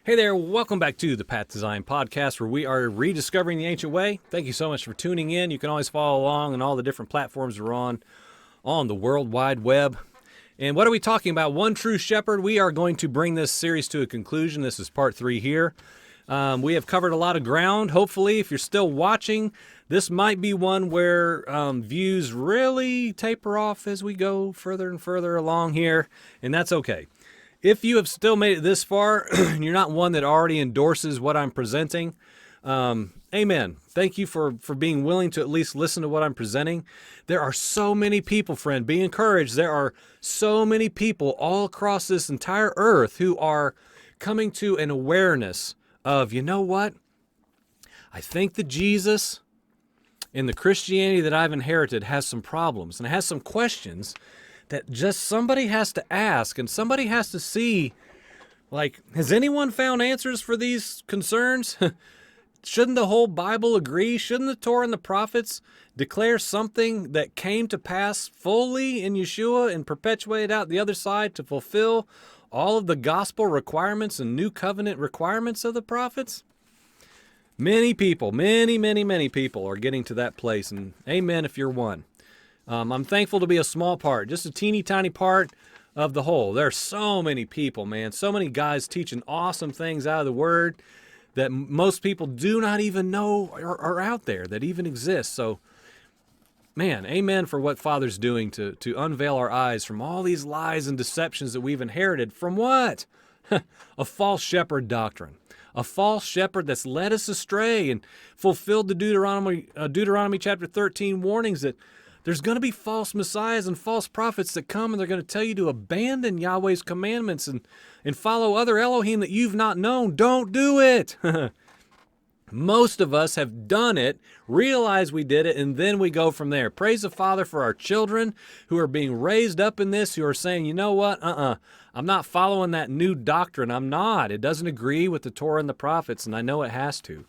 Hey there, welcome back to the Path Design Podcast, where we are rediscovering the ancient way. Thank you so much for tuning in. You can always follow along on all the different platforms we're on the World Wide Web. And what are we talking about? One True Shepherd. We are going to bring this series to a conclusion. This is part 3 here. We have covered a lot of ground. Hopefully, if you're still watching, this might be one where views really taper off as we go further and further along here, and that's okay. If you have still made it this far, and you're not one that already endorses what I'm presenting, amen. Thank you for being willing to at least listen to what I'm presenting. There are so many people, friend, be encouraged. There are so many people all across this entire earth who are coming to an awareness of, you know what? I think that Jesus and the Christianity that I've inherited has some problems and it has some questions that just somebody has to ask and somebody has to see, like, has anyone found answers for these concerns? Shouldn't the whole Bible agree? Shouldn't the Torah and the prophets declare something that came to pass fully in Yeshua and perpetuate out the other side to fulfill all of the gospel requirements and new covenant requirements of the prophets? Many people, many people are getting to that place, and amen if you're one. I'm thankful to be a small part, just a teeny tiny part of the whole. There are so many people, man, so many guys teaching awesome things out of the Word that most people do not even know are out there, that even exist. So, man, amen for what Father's doing to unveil our eyes from all these lies and deceptions that we've inherited. From what? A false shepherd doctrine. A false shepherd that's led us astray and fulfilled the Deuteronomy chapter 13 warnings that there's going to be false messiahs and false prophets that come, and they're going to tell you to abandon Yahweh's commandments and follow other Elohim that you've not known. Don't do it. Most of us have done it, realize we did it, and then we go from there. Praise the Father for our children who are being raised up in this, who are saying, you know what, I'm not following that new doctrine. I'm not. It doesn't agree with the Torah and the prophets, and I know it has to.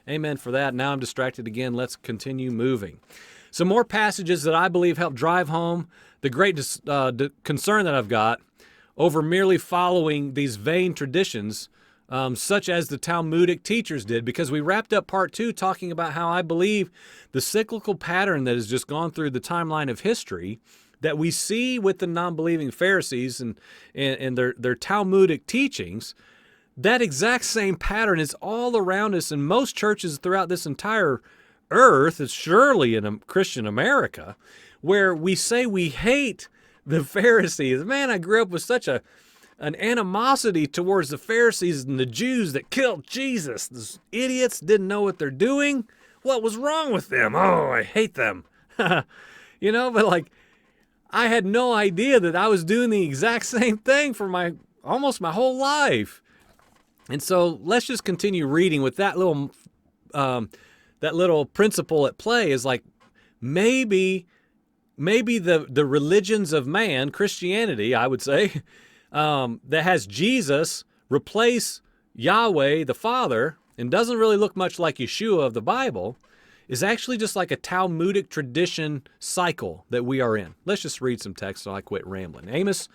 Amen for that. Now I'm distracted again. Let's continue moving. Some more passages that I believe help drive home the great concern that I've got over merely following these vain traditions, such as the Talmudic teachers did, because we wrapped up part 2 talking about how I believe the cyclical pattern that has just gone through the timeline of history that we see with the non-believing Pharisees and their Talmudic teachings, that exact same pattern is all around us in most churches throughout this entire earth, is surely in a Christian America, where we say we hate the Pharisees. Man, I grew up with such an animosity towards the Pharisees and the Jews that killed Jesus. These idiots didn't know what they're doing. What was wrong with them? Oh, I hate them. But like, I had no idea that I was doing the exact same thing for almost my whole life. And so let's just continue reading with that little principle at play. Is like, maybe the religions of man, Christianity, I would say, that has Jesus replace Yahweh the Father and doesn't really look much like Yeshua of the Bible, is actually just like a Talmudic tradition cycle that we are in. Let's just read some text so I quit rambling. Amos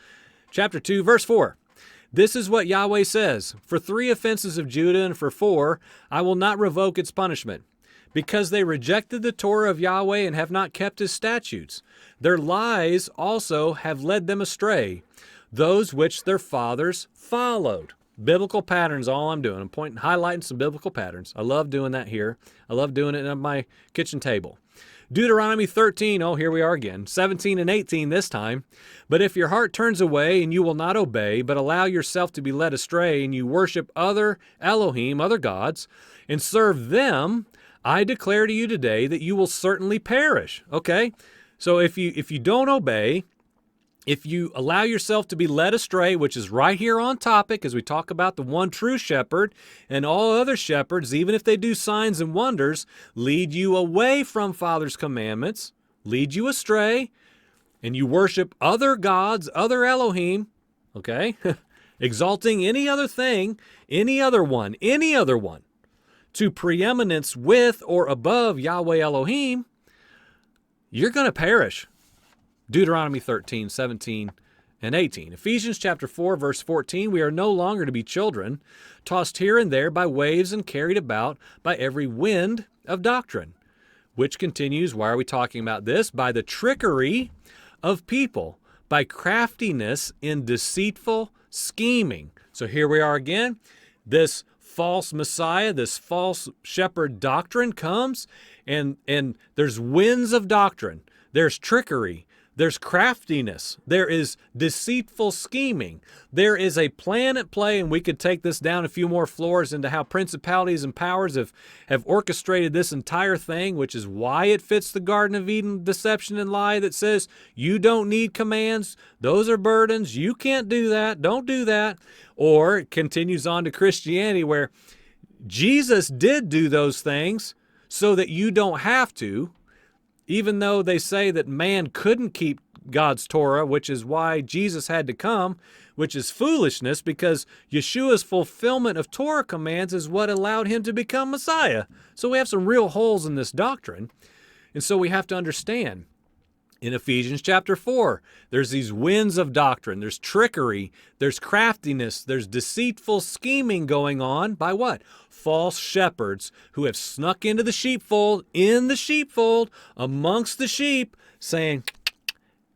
chapter 2, verse 4. This is what Yahweh says: for 3 offenses of Judah and for 4, I will not revoke its punishment, because they rejected the Torah of Yahweh and have not kept his statutes. Their lies also have led them astray, those which their fathers followed. Biblical patterns, all I'm doing. I'm highlighting some biblical patterns. I love doing that here. I love doing it at my kitchen table. Deuteronomy 13, oh, here we are again, 17 and 18 this time. But if your heart turns away and you will not obey, but allow yourself to be led astray, and you worship other Elohim, other gods, and serve them, I declare to you today that you will certainly perish. Okay? So if you don't obey, if you allow yourself to be led astray, which is right here on topic as we talk about the one true shepherd, and all other shepherds, even if they do signs and wonders, lead you away from Father's commandments, lead you astray, and you worship other gods, other Elohim, okay, exalting any other thing, any other one, to preeminence with or above Yahweh Elohim, you're going to perish. Deuteronomy 13, 17, and 18. Ephesians chapter 4, verse 14, we are no longer to be children, tossed here and there by waves and carried about by every wind of doctrine, which continues, why are we talking about this? By the trickery of people, by craftiness in deceitful scheming. So here we are again. This false Messiah, this false shepherd doctrine comes, and there's winds of doctrine. There's trickery. There's craftiness. There is deceitful scheming. There is a plan at play, and we could take this down a few more floors into how principalities and powers have orchestrated this entire thing, which is why it fits the Garden of Eden deception and lie that says, you don't need commands. Those are burdens. You can't do that. Don't do that. Or it continues on to Christianity where Jesus did do those things so that you don't have to, even though they say that man couldn't keep God's Torah, which is why Jesus had to come, which is foolishness because Yeshua's fulfillment of Torah commands is what allowed him to become Messiah. So we have some real holes in this doctrine. And so we have to understand in Ephesians chapter 4, there's these winds of doctrine, there's trickery, there's craftiness, there's deceitful scheming going on by what? False shepherds who have snuck into the sheepfold, amongst the sheep, saying,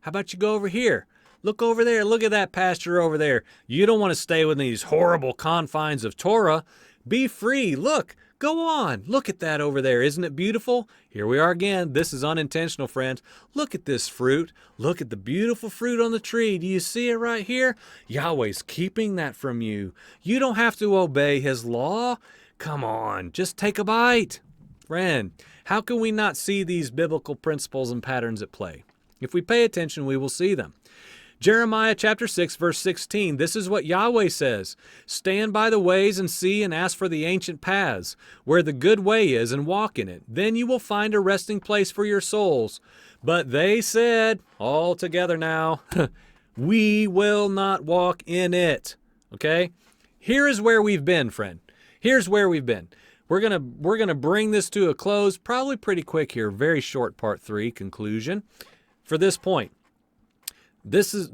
how about you go over here? Look over there, look at that pasture over there. You don't want to stay within these horrible confines of Torah. Be free, look. Go on. Look at that over there. Isn't it beautiful? Here we are again. This is unintentional, friends. Look at this fruit. Look at the beautiful fruit on the tree. Do you see it right here? Yahweh's keeping that from you. You don't have to obey his law. Come on. Just take a bite. Friend, how can we not see these biblical principles and patterns at play? If we pay attention, we will see them. Jeremiah chapter 6, verse 16, this is what Yahweh says. Stand by the ways and see and ask for the ancient paths, where the good way is, and walk in it. Then you will find a resting place for your souls. But they said, all together now, we will not walk in it. Okay? Here is where we've been, friend. Here's where we've been. We're gonna bring this to a close probably pretty quick here. Very short part 3 conclusion for this point. This is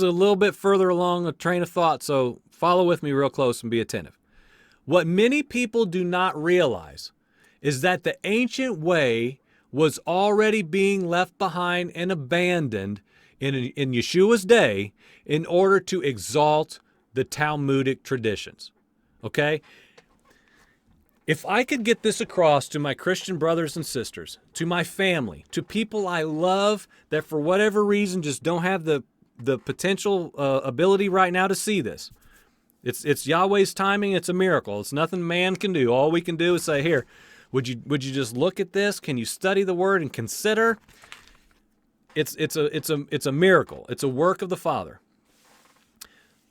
a little bit further along a train of thought, so follow with me real close and be attentive. What many people do not realize is that the ancient way was already being left behind and abandoned in Yeshua's day in order to exalt the Talmudic traditions. Okay? If I could get this across to my Christian brothers and sisters, to my family, to people I love that for whatever reason just don't have the potential ability right now to see this. It's Yahweh's timing. It's a miracle. It's nothing man can do. All we can do is say, here, would you just look at this? Can you study the word and consider? It's a miracle. It's a work of the Father.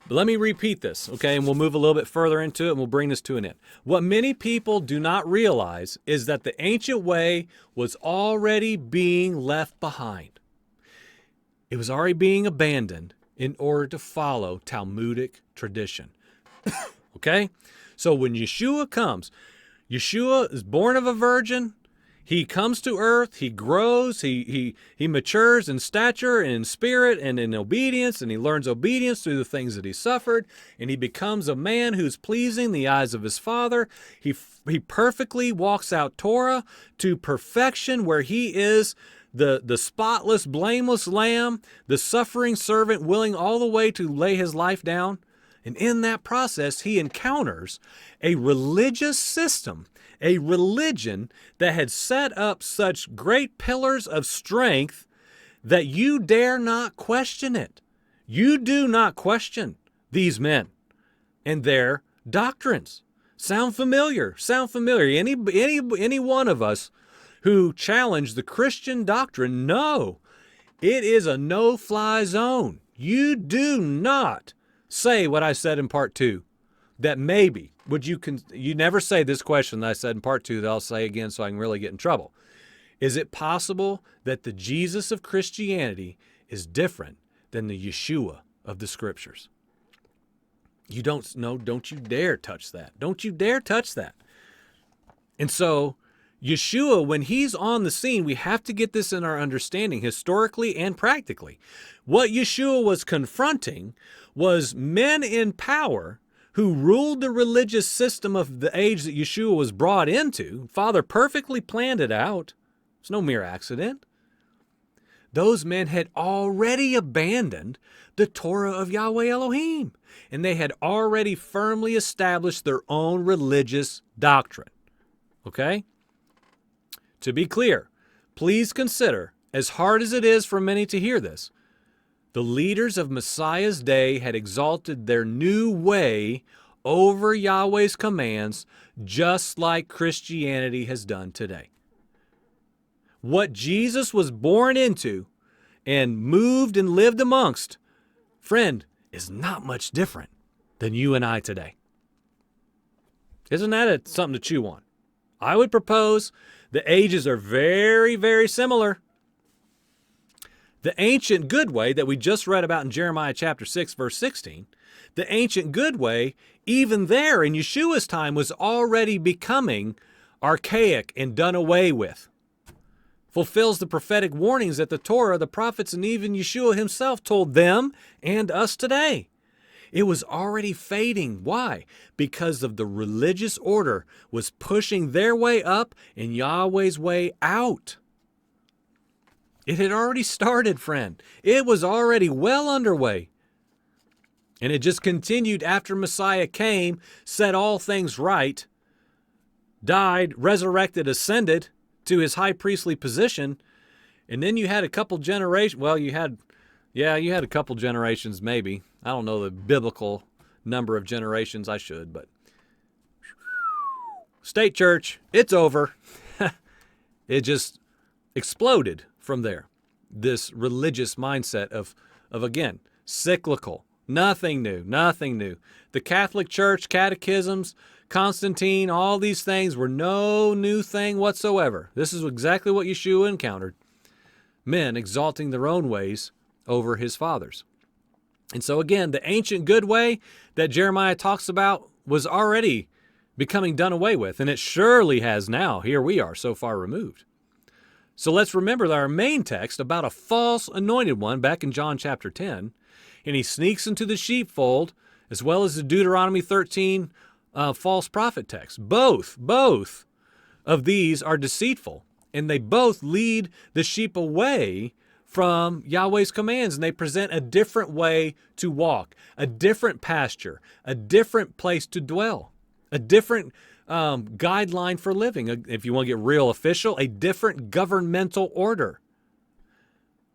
But let me repeat this, okay, and we'll move a little bit further into it, and we'll bring this to an end. What many people do not realize is that the ancient way was already being left behind. It was already being abandoned in order to follow Talmudic tradition. Okay? So when Yeshua comes, Yeshua is born of a virgin. He comes to earth, he grows, he matures in stature and in spirit and in obedience, and he learns obedience through the things that he suffered, and he becomes a man who's pleasing in the eyes of his Father. He perfectly walks out Torah to perfection, where he is the spotless, blameless lamb, the suffering servant willing all the way to lay his life down. And in that process, he encounters a religious system, a religion that had set up such great pillars of strength that you dare not question it. You do not question these men and their doctrines. Sound familiar? Sound familiar? Any one of us who challenge the Christian doctrine, no. It is a no-fly zone. You do not say what I said in part 2, that maybe, you never say this question that I said in part 2 that I'll say again so I can really get in trouble. Is it possible that the Jesus of Christianity is different than the Yeshua of the Scriptures? You don't you dare touch that. Don't you dare touch that. And so Yeshua, when he's on the scene, we have to get this in our understanding historically and practically. What Yeshua was confronting was men in power who ruled the religious system of the age that Yeshua was brought into. Father perfectly planned it out. It's no mere accident. Those men had already abandoned the Torah of Yahweh Elohim, and they had already firmly established their own religious doctrine. Okay? To be clear, please consider, as hard as it is for many to hear this, the leaders of Messiah's day had exalted their new way over Yahweh's commands, just like Christianity has done today. What Jesus was born into and moved and lived amongst, friend, is not much different than you and I today. Isn't that something to chew on? I would propose the ages are very, very similar. The ancient good way that we just read about in Jeremiah chapter 6, verse 16, the ancient good way, even there in Yeshua's time, was already becoming archaic and done away with. Fulfills the prophetic warnings that the Torah, the prophets, and even Yeshua himself told them and us today. It was already fading. Why? Because of the religious order was pushing their way up and Yahweh's way out. It had already started, friend. It was already well underway. And it just continued after Messiah came, set all things right, died, resurrected, ascended to his high priestly position. And then you had a couple generations. Well, you had a couple generations maybe. I don't know the biblical number of generations. I should, but state church, it's over. It just exploded from there. This religious mindset of again, cyclical, nothing new. The Catholic Church, catechisms, Constantine, all these things were no new thing whatsoever. This is exactly what Yeshua encountered. Men exalting their own ways over his fathers. And so again, the ancient good way that Jeremiah talks about was already becoming done away with, and it surely has now. Here we are, so far removed. So let's remember that our main text about a false anointed one back in John chapter 10, and he sneaks into the sheepfold, as well as the Deuteronomy 13 false prophet text. Both of these are deceitful, and they both lead the sheep away from Yahweh's commands, and they present a different way to walk, a different pasture, a different place to dwell, a different guideline for living. If you want to get real official, a different governmental order.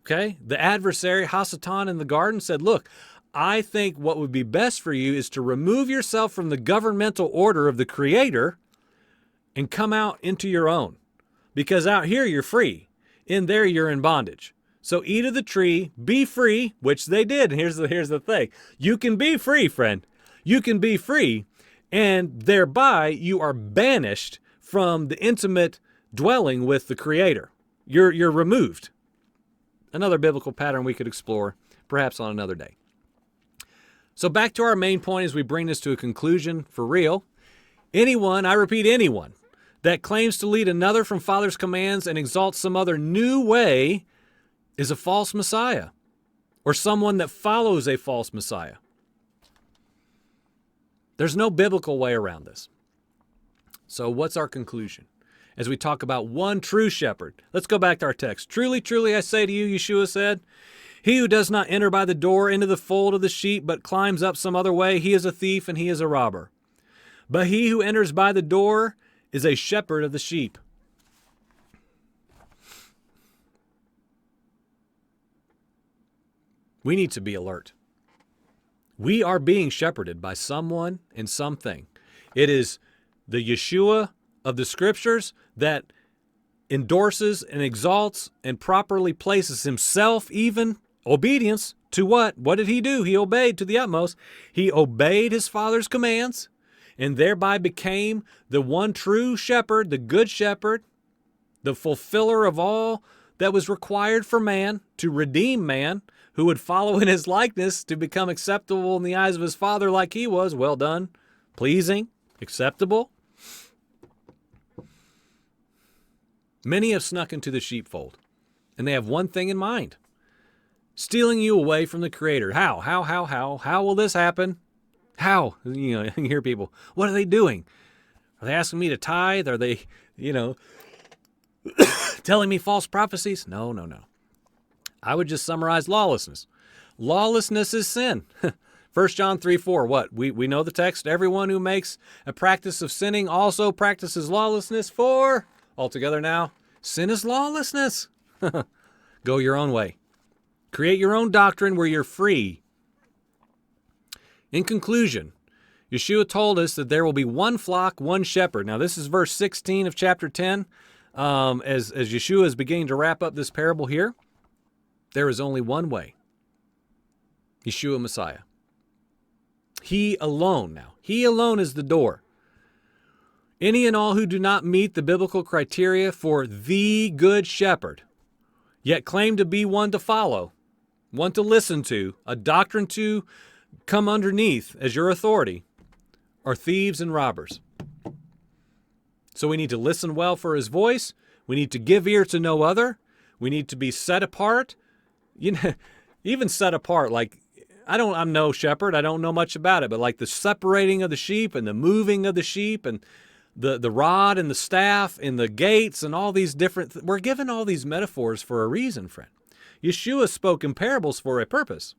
Okay? The adversary, Hasatan in the garden, said, look, I think what would be best for you is to remove yourself from the governmental order of the Creator and come out into your own. Because out here you're free. In there you're in bondage. So eat of the tree, be free, which they did. And here's the thing. You can be free, friend. You can be free, and thereby you are banished from the intimate dwelling with the Creator. You're removed. Another biblical pattern we could explore, perhaps on another day. So back to our main point as we bring this to a conclusion for real. Anyone, I repeat anyone, that claims to lead another from Father's commands and exalts some other new way is a false Messiah, or someone that follows a false Messiah. There's no biblical way around this. So what's our conclusion? As we talk about one true shepherd, let's go back to our text. Truly, truly, I say to you, Yeshua said, he who does not enter by the door into the fold of the sheep, but climbs up some other way, he is a thief and he is a robber. But he who enters by the door is a shepherd of the sheep. We need to be alert. We are being shepherded by someone and something. It is the Yeshua of the Scriptures that endorses and exalts and properly places himself, even obedience to what? What did he do? He obeyed to the utmost. He obeyed his Father's commands and thereby became the one true shepherd, the good shepherd, the fulfiller of all that was required for man to redeem man, who would follow in his likeness to become acceptable in the eyes of his Father like he was. Well done, pleasing, acceptable. Many have snuck into the sheepfold, and they have one thing in mind: stealing you away from the Creator. How will this happen? How? You hear people, what are they doing? Are they asking me to tithe? Are they, telling me false prophecies? No. I would just summarize lawlessness. Lawlessness is sin. 1 John 3:4, what? We know the text. Everyone who makes a practice of sinning also practices lawlessness, for, altogether now, sin is lawlessness. Go your own way. Create your own doctrine where you're free. In conclusion, Yeshua told us that there will be one flock, one shepherd. Now, this is verse 16 of chapter 10. As Yeshua is beginning to wrap up this parable here, there is only one way. Yeshua Messiah. He alone now. He alone is the door. Any and all who do not meet the biblical criteria for the good shepherd, yet claim to be one to follow, one to listen to, a doctrine to come underneath as your authority, are thieves and robbers. So we need to listen well for his voice. We need to give ear to no other. We need to be set apart. Even set apart, like, I'm no shepherd. I don't know much about it, but like the separating of the sheep and the moving of the sheep and the rod and the staff and the gates and all these different, we're given all these metaphors for a reason, friend. Yeshua spoke in parables for a purpose.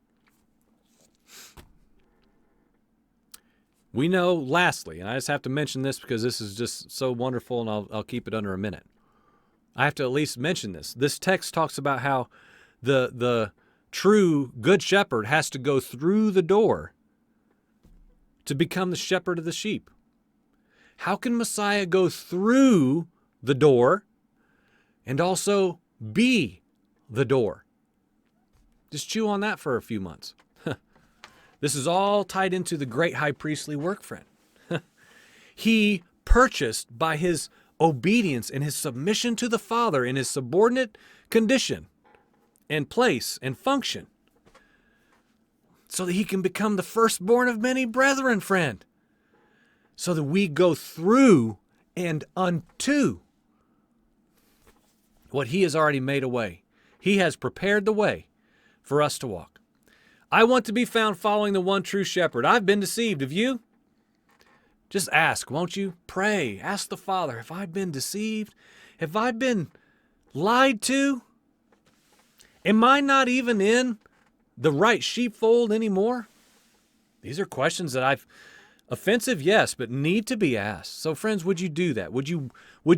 We know, lastly, and I just have to mention this because this is just so wonderful, and I'll keep it under a minute. I have to at least mention this. This text talks about how the true good shepherd has to go through the door to become the shepherd of the sheep. How can Messiah go through the door and also be the door? Just chew on that for a few months. This is all tied into the great high priestly work, friend. He purchased by his obedience and his submission to the Father in his subordinate condition and place and function, so that he can become the firstborn of many brethren, friend. So that we go through and unto what he has already made a way. He has prepared the way for us to walk. I want to be found following the one true shepherd. I've been deceived. Have you? Just ask, won't you? Pray. Ask the Father, have I been deceived? Have I been lied to? Am I not even in the right sheepfold anymore? These are questions that offensive, yes, but need to be asked. So friends, would you do that? Would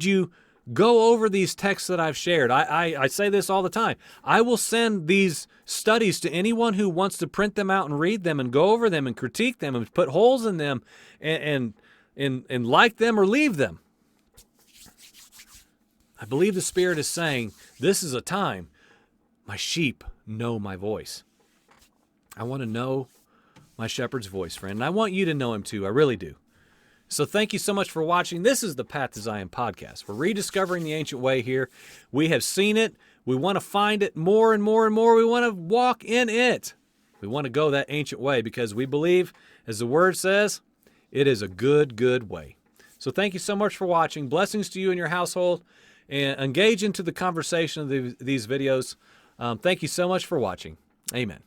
you go over these texts that I've shared? I say this all the time. I will send these studies to anyone who wants to print them out and read them and go over them and critique them and put holes in them and like them or leave them. I believe the Spirit is saying, this is a time my sheep know my voice. I want to know my shepherd's voice, friend. And I want you to know him too. I really do. So thank you so much for watching. This is the Path to Zion podcast. We're rediscovering the ancient way here. We have seen it. We want to find it more and more and more. We want to walk in it. We want to go that ancient way because we believe, as the word says, it is a good, good way. So thank you so much for watching. Blessings to you and your household, and engage into the conversation of these videos. Thank you so much for watching. Amen.